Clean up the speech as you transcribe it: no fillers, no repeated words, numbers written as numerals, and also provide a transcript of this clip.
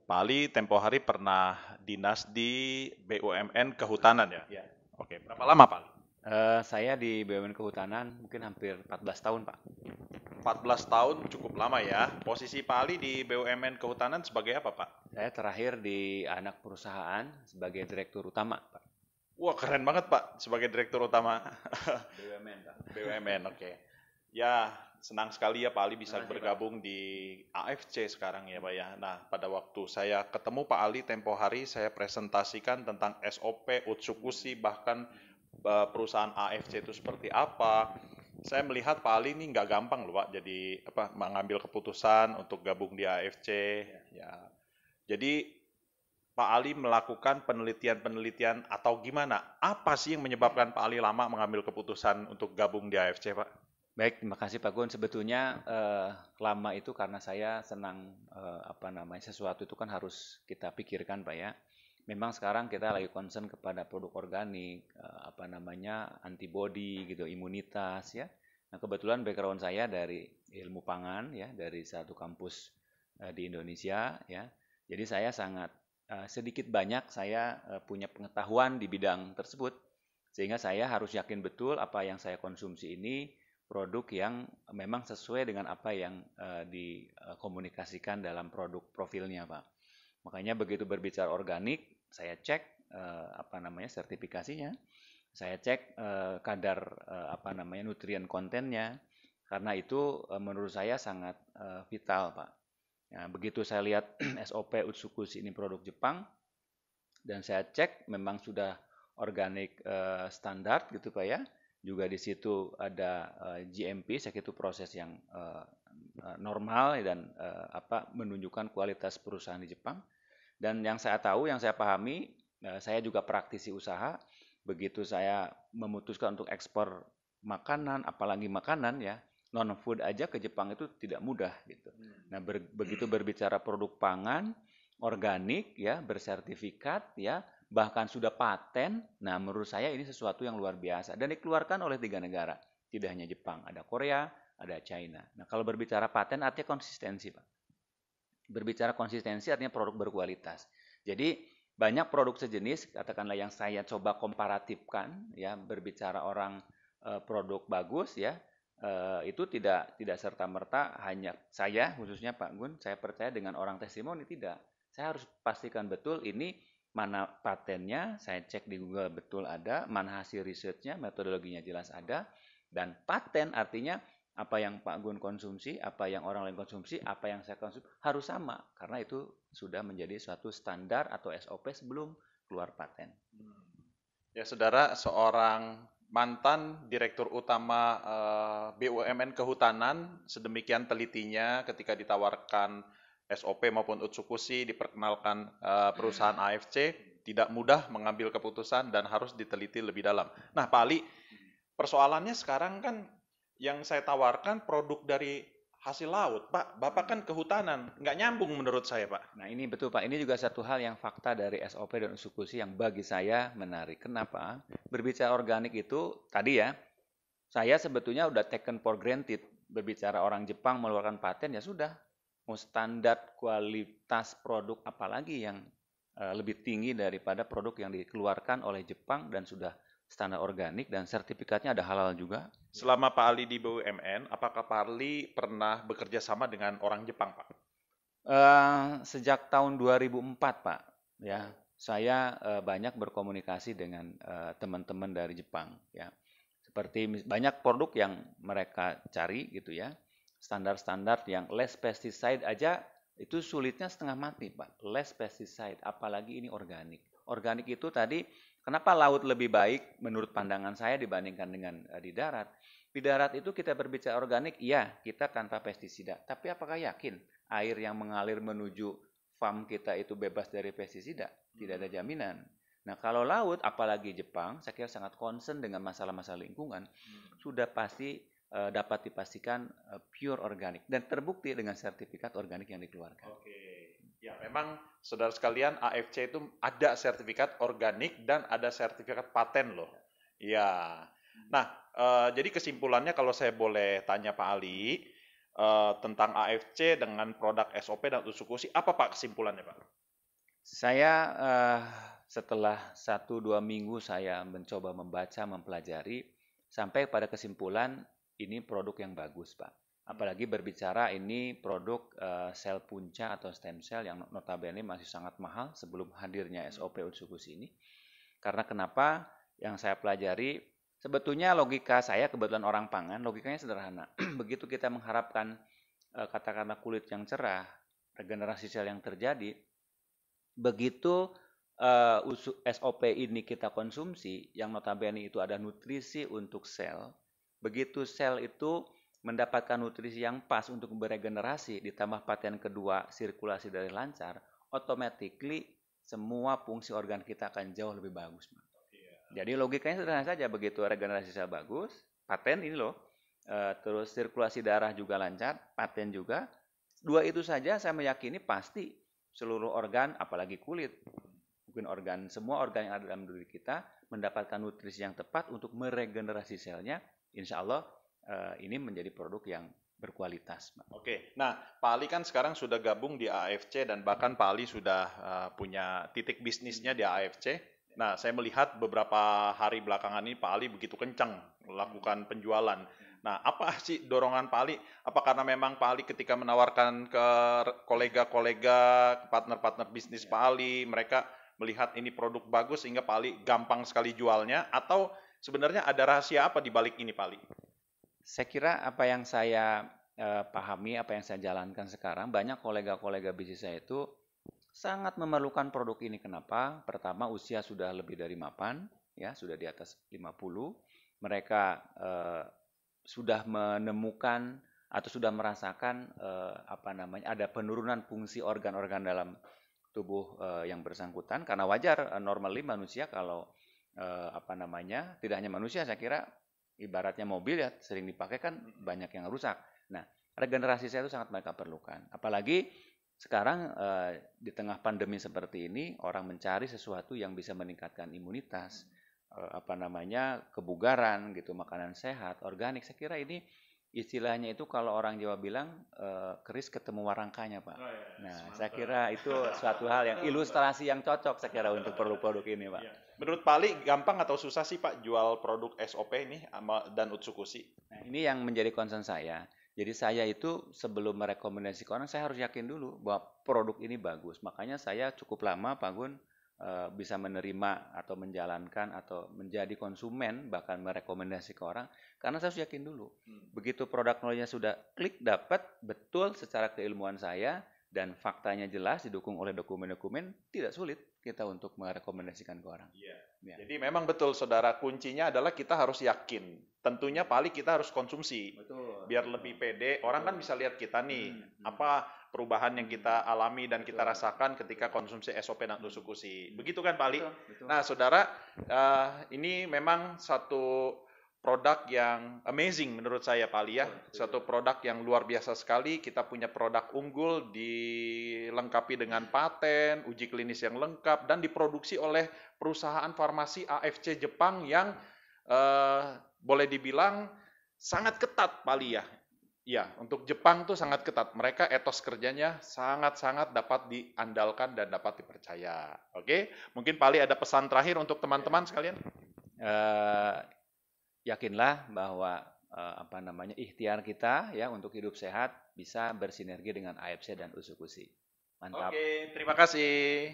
Pak Ali tempo hari pernah dinas di BUMN Kehutanan ya? Ya. Oke, berapa lama Pak Ali? Saya di BUMN Kehutanan mungkin hampir 14 tahun, Pak. 14 tahun cukup lama ya. Posisi Pak Ali di BUMN Kehutanan sebagai apa Pak? Saya terakhir di anak perusahaan sebagai direktur utama, Pak. Wah keren banget Pak sebagai Direktur Utama BUMN, Pak. BUMN. Oke. Ya senang sekali ya Pak Ali bisa Terima kasih, Pak. bergabung di AFC sekarang ya Pak ya. Nah pada waktu saya ketemu Pak Ali tempo hari saya presentasikan tentang SOP, Utsukushi bahkan perusahaan AFC itu seperti apa. Saya melihat Pak Ali ini nggak gampang loh Pak, jadi apa mengambil keputusan untuk gabung di AFC. Ya, jadi Pak Ali melakukan penelitian-penelitian atau gimana? Apa sih yang menyebabkan Pak Ali lama mengambil keputusan untuk gabung di AFC Pak? Baik, terima kasih Pak Gun. Sebetulnya lama itu karena saya senang sesuatu itu kan harus kita pikirkan Pak ya. Memang sekarang kita lagi concern kepada produk organik, antibody gitu, imunitas ya. Nah, kebetulan background saya dari ilmu pangan ya, dari satu kampus di Indonesia ya. Jadi saya sangat sedikit banyak saya punya pengetahuan di bidang tersebut sehingga saya harus yakin betul apa yang saya konsumsi ini produk yang memang sesuai dengan apa yang dikomunikasikan dalam produk profilnya, Pak. Makanya begitu berbicara organik, saya cek sertifikasinya, saya cek kadar nutrien kontennya, karena itu menurut saya sangat vital, Pak. Ya, begitu saya lihat SOP Utsukushi ini produk Jepang dan saya cek memang sudah organik standar gitu Pak ya. Juga di situ ada GMP, itu proses yang normal dan menunjukkan kualitas perusahaan di Jepang. Dan yang saya tahu, yang saya pahami, saya juga praktisi usaha. Begitu saya memutuskan untuk ekspor makanan, apalagi makanan ya, non food aja ke Jepang itu tidak mudah gitu. Nah, begitu berbicara produk pangan, organik ya, bersertifikat ya, bahkan sudah paten. Nah, menurut saya ini sesuatu yang luar biasa dan dikeluarkan oleh 3 negara. Tidak hanya Jepang, ada Korea, ada China. Nah, kalau berbicara paten artinya konsistensi, Pak. Berbicara konsistensi artinya produk berkualitas. Jadi banyak produk sejenis, katakanlah yang saya coba komparatifkan, ya berbicara orang produk bagus, ya itu tidak serta merta hanya saya, khususnya Pak Gun, saya percaya dengan orang testimoni tidak. Saya harus pastikan betul ini mana patennya, saya cek di Google betul ada, mana hasil risetnya, metodologinya jelas ada, dan paten artinya apa yang Pak Gun konsumsi, apa yang orang lain konsumsi, apa yang saya konsumsi harus sama karena itu sudah menjadi suatu standar atau SOP sebelum keluar paten. Ya saudara, seorang mantan Direktur Utama BUMN Kehutanan sedemikian telitinya ketika ditawarkan SOP maupun Utsukushi diperkenalkan perusahaan AFC tidak mudah mengambil keputusan dan harus diteliti lebih dalam. Nah Pak Ali, persoalannya sekarang kan yang saya tawarkan produk dari hasil laut, Pak. Bapak kan kehutanan, nggak nyambung menurut saya, Pak. Nah ini betul Pak, ini juga satu hal yang fakta dari SOP dan Utsukushi yang bagi saya menarik. Kenapa? Berbicara organik itu tadi ya, saya sebetulnya udah taken for granted. Berbicara orang Jepang mengeluarkan paten ya sudah, mau standar kualitas produk apalagi yang lebih tinggi daripada produk yang dikeluarkan oleh Jepang dan sudah standar organik dan sertifikatnya ada halal juga. Selama Pak Ali di BUMN, apakah Pak Ali pernah bekerja sama dengan orang Jepang, Pak? Sejak tahun 2004, Pak, ya, saya banyak berkomunikasi dengan teman-teman dari Jepang, ya. Seperti banyak produk yang mereka cari gitu ya, standar-standar yang less pesticide aja itu sulitnya setengah mati, Pak. Less pesticide, apalagi ini organik. Organik itu tadi, kenapa laut lebih baik menurut pandangan saya dibandingkan dengan di darat? Di darat itu kita berbicara organik, iya kita tanpa pestisida. Tapi apakah yakin air yang mengalir menuju farm kita itu bebas dari pestisida? Tidak ada jaminan. Nah kalau laut, apalagi Jepang, saya kira sangat concern dengan masalah-masalah lingkungan. Sudah pasti dapat dipastikan pure organik dan terbukti dengan sertifikat organik yang dikeluarkan. Oke. Ya, memang saudara sekalian AFC itu ada sertifikat organik dan ada sertifikat paten loh. Ya. Nah, jadi kesimpulannya kalau saya boleh tanya Pak Ali tentang AFC dengan produk SOP dan Utsukushi, apa Pak kesimpulannya Pak? Saya setelah 1-2 minggu saya mencoba membaca, mempelajari, sampai pada kesimpulan ini produk yang bagus, Pak. Apalagi berbicara ini produk sel punca atau stem cell yang notabene masih sangat mahal sebelum hadirnya SOP Utsukushi ini. Karena kenapa? Yang saya pelajari, sebetulnya logika saya kebetulan orang pangan, logikanya sederhana. Begitu kita mengharapkan katakanlah kulit yang cerah, regenerasi sel yang terjadi, begitu SOP ini kita konsumsi, yang notabene itu ada nutrisi untuk sel, begitu sel itu mendapatkan nutrisi yang pas untuk beregenerasi, ditambah paten kedua sirkulasi dari lancar, automatically semua fungsi organ kita akan jauh lebih bagus. Jadi logikanya sederhana saja, begitu regenerasi sel bagus, paten ini loh, terus sirkulasi darah juga lancar, paten juga, dua itu saja saya meyakini pasti seluruh organ, apalagi kulit, mungkin organ, semua organ yang ada dalam diri kita mendapatkan nutrisi yang tepat untuk meregenerasi selnya. Insya Allah ini menjadi produk yang berkualitas. Oke, nah Pak Ali kan sekarang sudah gabung di AFC dan bahkan Pak Ali sudah punya titik bisnisnya di AFC. Nah, saya melihat beberapa hari belakangan ini Pak Ali begitu kencang melakukan penjualan. Nah, apa sih dorongan Pak Ali? Apa karena memang Pak Ali ketika menawarkan ke kolega-kolega, partner-partner bisnis Pak Ali, mereka melihat ini produk bagus sehingga Pak Ali gampang sekali jualnya? Atau sebenarnya ada rahasia apa di balik ini Pak Ali? Saya kira apa yang saya pahami, apa yang saya jalankan sekarang, banyak kolega-kolega bisnis saya itu sangat memerlukan produk ini. Kenapa? Pertama, usia sudah lebih dari mapan, ya, sudah di atas 50. Mereka sudah menemukan atau sudah merasakan ada penurunan fungsi organ-organ dalam tubuh yang bersangkutan. Karena wajar, normally manusia kalau tidak hanya manusia, saya kira ibaratnya mobil ya, sering dipakai kan banyak yang rusak. Nah, regenerasi sel itu sangat mereka perlukan. Apalagi sekarang di tengah pandemi seperti ini, orang mencari sesuatu yang bisa meningkatkan imunitas, kebugaran gitu, makanan sehat, organik. Saya kira ini istilahnya itu kalau orang Jawa bilang keris ketemu warangkanya, Pak. Oh, iya. Nah, saya kira itu suatu hal yang ilustrasi yang cocok saya kira untuk produk-produk ini, Pak. Menurut Pak Ali, gampang atau susah sih Pak jual produk SOP ini dan Utsukushi? Nah, ini yang menjadi concern saya. Jadi saya itu sebelum merekomendasikan orang, saya harus yakin dulu bahwa produk ini bagus. Makanya saya cukup lama, Pak Gun, bisa menerima atau menjalankan atau menjadi konsumen, bahkan merekomendasi ke orang, karena saya harus yakin dulu. Begitu produk knowledge-nya sudah klik, dapat, betul secara keilmuan saya, dan faktanya jelas, didukung oleh dokumen-dokumen, tidak sulit kita untuk merekomendasikan ke orang. Iya. Ya. Jadi memang betul saudara, kuncinya adalah kita harus yakin. Tentunya paling kita harus konsumsi. Betul. Biar lebih pede. Orang kan bisa lihat kita nih, apa perubahan yang kita alami dan kita rasakan ketika konsumsi SOP dan Utsukushi. Begitu kan Pak Ali? Betul. Nah saudara, ini memang satu produk yang amazing menurut saya Pak Ali ya. Satu produk yang luar biasa sekali. Kita punya produk unggul dilengkapi dengan paten, uji klinis yang lengkap, dan diproduksi oleh perusahaan farmasi AFC Jepang yang boleh dibilang sangat ketat Pak Ali ya. Ya, untuk Jepang tuh sangat ketat. Mereka etos kerjanya sangat-sangat dapat diandalkan dan dapat dipercaya. Oke, mungkin Pak Ali ada pesan terakhir untuk teman-teman sekalian? Yakinlah bahwa ikhtiar kita ya untuk hidup sehat bisa bersinergi dengan AFC dan Utsukushi. Mantap. Oke, terima kasih.